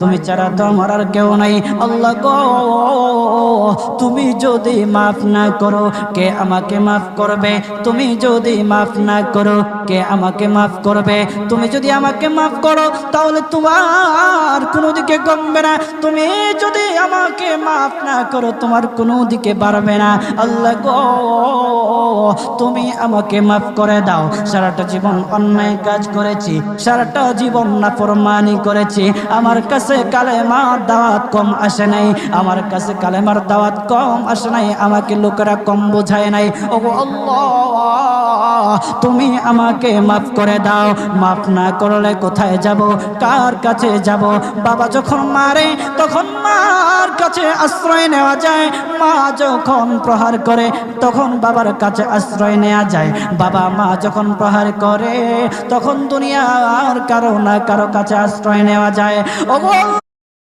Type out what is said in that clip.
তুমি ছাড়া তো আমার আর কেউ নাই। আল্লাহ গো, তুমি যদি মাফ না করো কে আমাকে মাফ করবে? তুমি যদি মাফ না করো কে আমাকে মাফ করবে? তুমি যদি আমাকে মাফ করো তাহলে তোমার কোনো দিকে কমবে না, তুমি যদি আমাকে মাফ না করো তোমার কোনো দিকে বাড়বে না। আল্লাহ গো, তুমি আমাকে মাফ করে দাও। সারাটা জীবন অন্যায় কাজ করেছি, সারাটা জীবন নাফরমানি করেছি, আমার কাছে কালেমার দাওয়াত কম আসে নাই, আমার কাছে কালেমার দাওয়াত কম আসে নাই, আমাকে লোকেরা কম বোঝায় নাই। ওগো আল্লাহ, তুমি আমাকে মাফ করে দাও। মাফ না করলে কোথায় যাব, কার কাছে যাব? বাবা যখন মারে তখন মার কাছে আশ্রয় নেওয়া যায়, মা যখন প্রহার করে তখন বাবার কাছে আশ্রয় নেওয়া যায়, বাবা মা যখন প্রহার করে তখন দুনিয়ার কারো না কারো কাছে আশ্রয় নেওয়া যায়। ওগো